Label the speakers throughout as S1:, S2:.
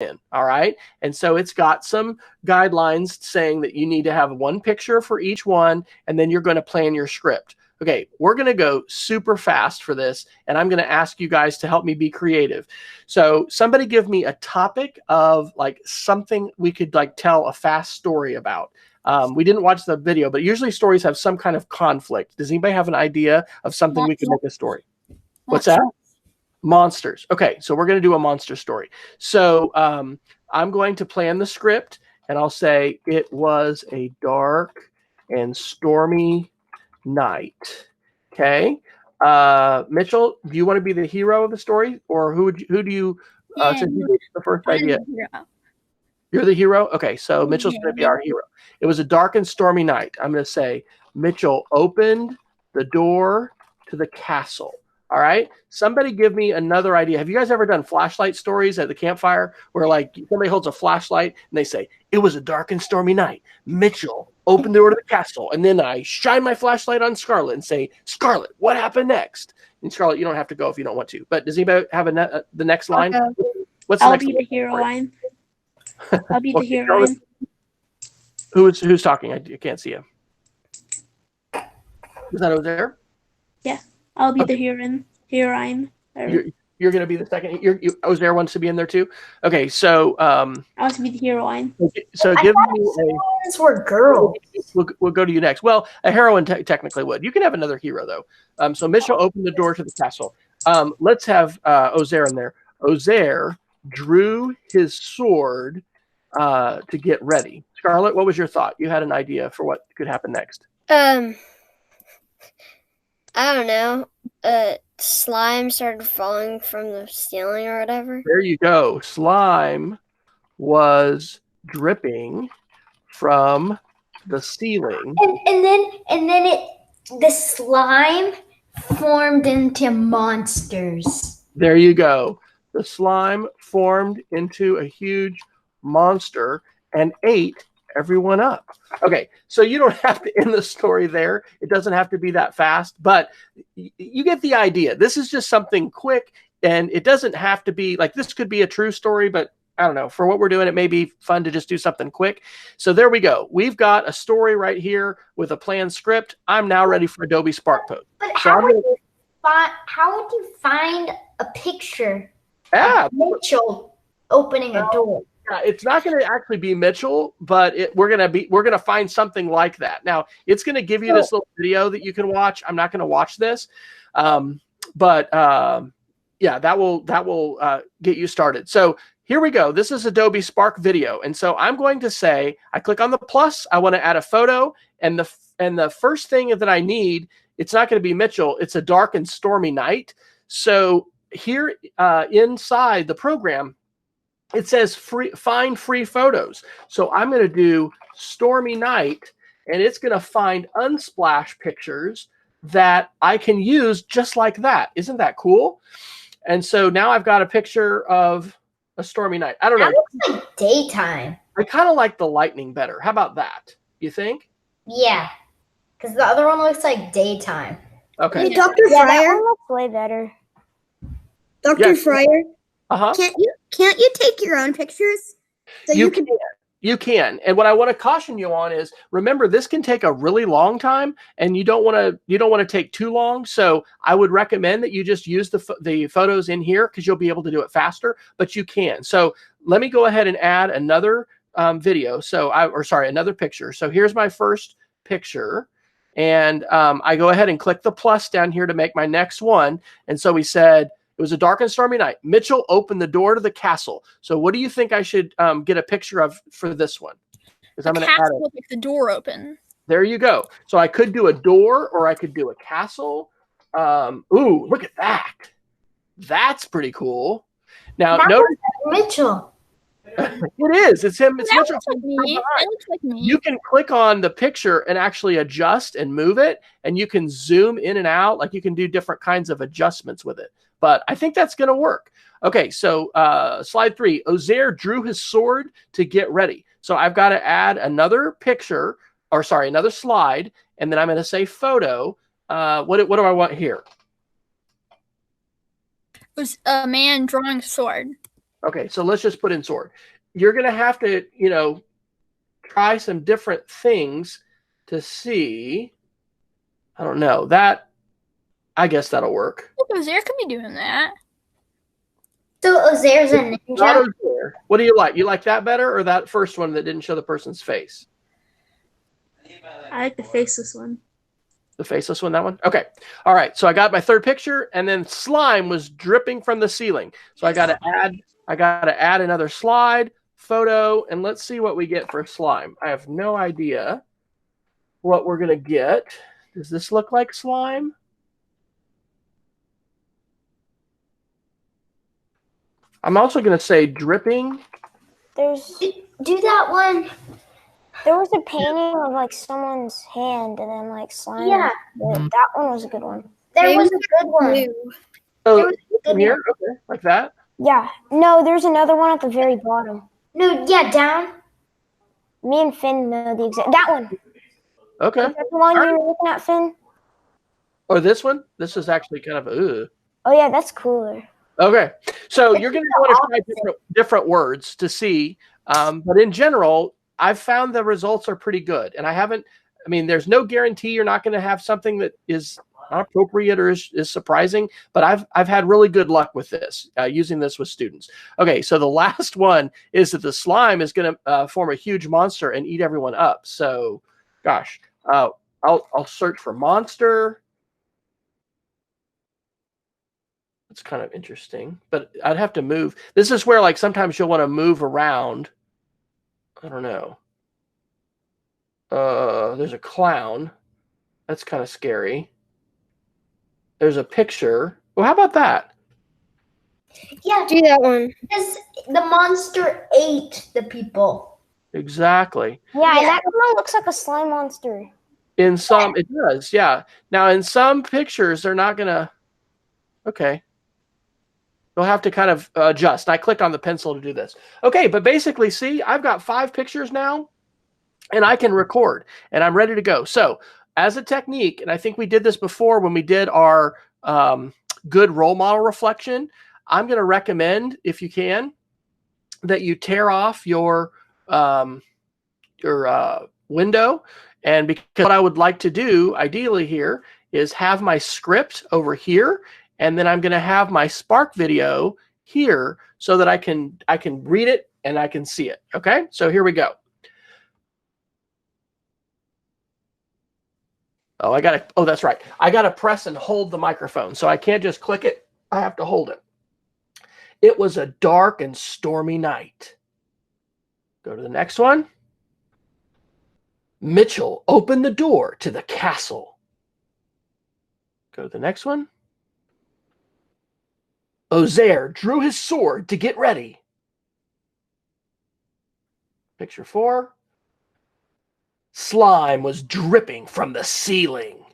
S1: in. All right. And so it's got some guidelines saying that you need to have one picture for each one, and then you're going to plan your script. Okay, we're going to go super fast for this, and I'm going to ask you guys to help me be creative. So somebody give me a topic of like something we could like tell a fast story about. We didn't watch the video, but usually stories have some kind of conflict. Does anybody have an idea of something we could make a story? What's that? Monsters. Okay, so we're going to do a monster story. So I'm going to plan the script, and I'll say it was a dark and stormy night. Okay. Mitchell, do you want to be the hero of the story, or who do you? Since you gave the first idea, you're the hero. Okay, so Mitchell's going to be our hero. It was a dark and stormy night. I'm going to say Mitchell opened the door to the castle. All right. Somebody give me another idea. Have you guys ever done flashlight stories at the campfire where like somebody holds a flashlight and they say, it was a dark and stormy night. Mitchell opened the door to the castle. And then I shine my flashlight on Scarlet and say, Scarlet, what happened next? And Scarlet, you don't have to go if you don't want to. But does anybody have the next line? What's the next line?
S2: I'll be the hero line. I'll be the hero line.
S1: Who's talking? I can't see him. Is that over there?
S2: Yeah. I'll be the heroine.
S1: You're going to be the second. Ozair wants to be in there too. Okay, so
S2: I want to be the heroine.
S1: So give me
S3: heroines were girls.
S1: We'll go to you next. Well, a heroine technically would. You can have another hero though. So Mitchell opened the door to the castle. Let's have Ozair in there. Ozair drew his sword to get ready. Scarlett, what was your thought? You had an idea for what could happen next.
S4: I don't know. Slime started falling from the ceiling or whatever.
S1: There you go. Slime was dripping from the ceiling.
S3: And then the slime formed into monsters.
S1: There you go. The slime formed into a huge monster and ate everyone up. Okay, so you don't have to end the story there. It doesn't have to be that fast, but you get the idea. This is just something quick, and it doesn't have to be like this could be a true story, but I don't know. For what we're doing, it may be fun to just do something quick. So there we go. We've got a story right here with a planned script. I'm now ready for Adobe Spark Post.
S3: But how would you find a picture of Mitchell opening a door?
S1: It's not going to actually be Mitchell, but we're going to find something like that. Now it's going to give you this little video that you can watch. I'm not going to watch this, but yeah, that will get you started. So here we go. This is Adobe Spark Video, and so I'm going to say I click on the plus. I want to add a photo, and the first thing that I need, it's not going to be Mitchell. It's a dark and stormy night. So here inside the program, it says find free photos. So I'm going to do stormy night, and it's going to find unsplash pictures that I can use just like that. Isn't that cool? And so now I've got a picture of a stormy night. I don't know.
S3: That looks like daytime.
S1: I kind of like the lightning better. How about that? You think?
S3: Yeah, because the other one looks like daytime.
S1: Okay.
S5: Hey, Dr. Fryer.
S2: That looks way better.
S5: Dr. Fryer.
S1: Uh-huh.
S5: Can't you take your own pictures? So
S1: you can. You can. And what I want to caution you on is, remember, this can take a really long time, and you don't want to take too long. So I would recommend that you just use the photos in here because you'll be able to do it faster, but you can. So let me go ahead and add another video. So another picture. So here's my first picture, and I go ahead and click the plus down here to make my next one. And so we said, it was a dark and stormy night. Mitchell opened the door to the castle. So what do you think I should get a picture of for this one?
S6: Because I'm going to add it. With the door open.
S1: There you go. So I could do a door, or I could do a castle. Ooh, look at that. That's pretty cool. Now, notice
S3: Mitchell.
S1: It is. It's him. It's Mitchell.
S6: It looks like me.
S1: You can click on the picture and actually adjust and move it, and you can zoom in and out. Like you can do different kinds of adjustments with it. But I think that's going to work. Okay, so slide 3. Ozair drew his sword to get ready. So I've got to add another picture, or sorry, another slide, and then I'm going to say photo. What do I want here?
S6: It was a man drawing a sword.
S1: Okay, so let's just put in sword. You're going to have to, try some different things to see. I don't know. I guess that'll work.
S6: Ozair could be doing that.
S3: So Ozair's a ninja?
S1: What do you like? You like that better or that first one that didn't show the person's face?
S2: I like the faceless one.
S1: The faceless one, that one? Okay. All right. So I got my third picture, and then slime was dripping from the ceiling. So I got to add another slide, photo, and let's see what we get for slime. I have no idea what we're going to get. Does this look like slime? I'm also going to say dripping.
S3: Do that one.
S4: There was a painting of like someone's hand and then like slime.
S3: Yeah.
S4: That one was a good one.
S3: There was a good one.
S1: Oh, here? Okay, like that?
S4: Yeah. No, there's another one at the very bottom.
S3: No, yeah, down.
S4: Me and Finn know the exact. That one.
S1: Okay.
S4: Is that the one you were looking at, Finn?
S1: Or this one? This is actually kind of
S4: Oh yeah, that's cooler.
S1: Okay, so you're going to want to try different words to see, but in general, I've found the results are pretty good, and there's no guarantee you're not going to have something that is not appropriate or is surprising, but I've had really good luck with this, using this with students. Okay, so the last one is that the slime is going to form a huge monster and eat everyone up. So, gosh, I'll search for monster. It's kind of interesting, but I'd have to move. This is where, like, sometimes you'll want to move around. I don't know. There's a clown. That's kind of scary. There's a picture. Well, how about that?
S3: Yeah,
S4: do that one.
S3: Because the monster ate the people.
S1: Exactly.
S4: Yeah, and that one looks like a slime monster.
S1: In some, it does, yeah. Now, in some pictures, they're not going to... Okay. You'll have to kind of adjust. I clicked on the pencil to do this. Okay, but basically, see, I've got 5 pictures now, and I can record, and I'm ready to go. So, as a technique, and I think we did this before when we did our good role model reflection, I'm going to recommend, if you can, that you tear off your window. And because what I would like to do, ideally here, is have my script over here, and then I'm going to have my Spark video here so that I can read it and I can see it. Okay, so here we go. Oh, that's right. I got to press and hold the microphone. So I can't just click it. I have to hold it. It was a dark and stormy night. Go to the next one. Mitchell opened the door to the castle. Go to the next one. Ozair drew his sword to get ready. Picture 4. Slime was dripping from the ceiling.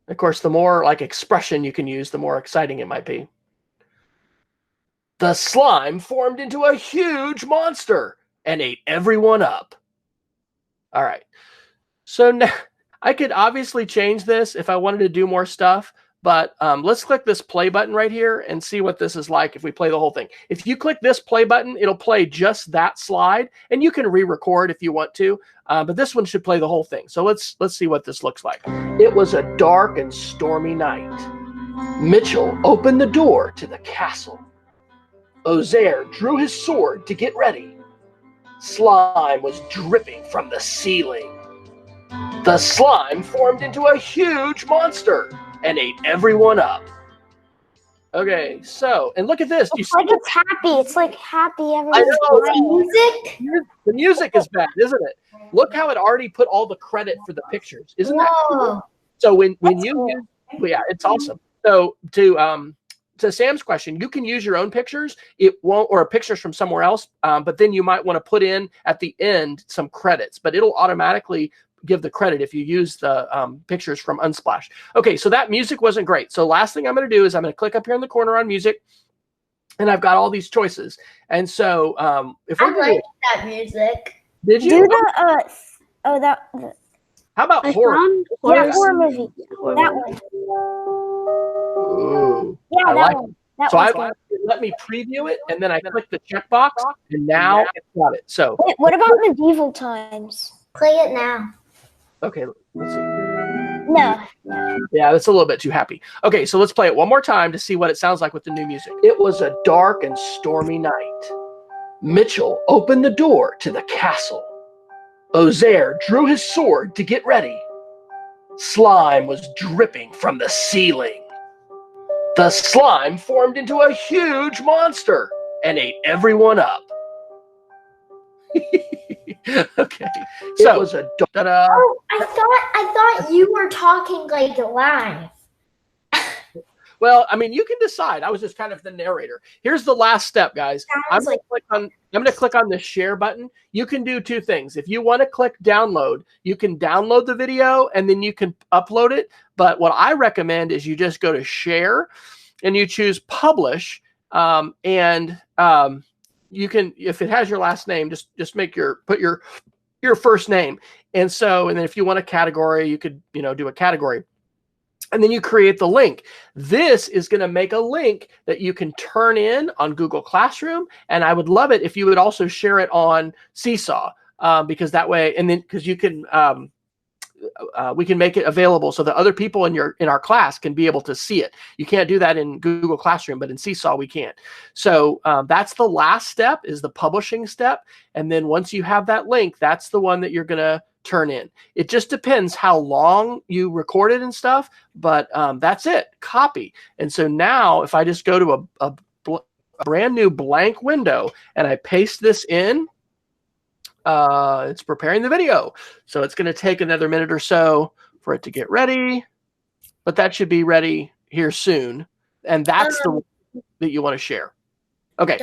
S1: Of course, the more like expression you can use, the more exciting it might be. The slime formed into a huge monster and ate everyone up. All right. So now I could obviously change this if I wanted to do more stuff, but let's click this play button right here and see what this is like if we play the whole thing. If you click this play button, it'll play just that slide, and you can re-record if you want to, but this one should play the whole thing. So let's see what this looks like. It was a dark and stormy night. Mitchell opened the door to the castle. Ozair drew his sword to get ready. Slime was dripping from the ceiling. The slime formed into a huge monster and ate everyone up. Okay, so, and look at this.
S4: It's like it's happy. It's like happy.
S1: I know.
S3: Music?
S1: The music is bad, isn't it? Look how it already put all the credit for the pictures. Isn't that cool? So when you, yeah, it's awesome. So to Sam's question, you can use your own pictures. It won't, or pictures from somewhere else, but then you might want to put in at the end some credits, but it'll automatically give the credit if you use the pictures from Unsplash. Okay, so that music wasn't great. So last thing I'm going to do is I'm going to click up here in the corner on music, and I've got all these choices. And so if we're
S3: I like that music.
S1: Did you?
S4: Do the
S1: How about
S2: I
S1: horror?
S2: found
S4: horror movie.
S2: horror
S4: That
S2: movie.
S4: one.
S1: Ooh,
S4: Yeah,
S1: I
S4: that
S1: like
S4: one.
S1: So let me preview it, and then I click the checkbox, and now it's got it. So
S4: wait, what about medieval times?
S3: Play it now.
S1: Okay, let's see.
S4: No.
S1: Yeah, that's a little bit too happy. Okay, so let's play it one more time to see what it sounds like with the new music. It was a dark and stormy night. Mitchell opened the door to the castle. Ozair drew his sword to get ready. Slime was dripping from the ceiling. The slime formed into a huge monster and ate everyone up. Okay, so it was a
S3: Oh, I thought you were talking like live.
S1: Well, I mean, you can decide. I was just kind of the narrator. Here's the last step, guys. I'm going to click on the share button. You can do two things. If you want to click download, you can download the video and then you can upload it. But what I recommend is you just go to share and you choose publish. You can, if it has your last name, just put your first name. And then if you want a category, you could, do a category. And then you create the link. This is going to make a link that you can turn in on Google Classroom. And I would love it if you would also share it on Seesaw, because that way, and then because you can, we can make it available so that other people in our class can be able to see it. You can't do that in Google Classroom, but in Seesaw we can. So that's the last step, is the publishing step. And then once you have that link, that's the one that you're going to turn in. It just depends how long you recorded and stuff, but that's it. Copy. And so now if I just go to a brand new blank window and I paste this in, it's preparing the video. So it's going to take another minute or so for it to get ready, but that should be ready here soon. And that's the one that you want to share. Okay.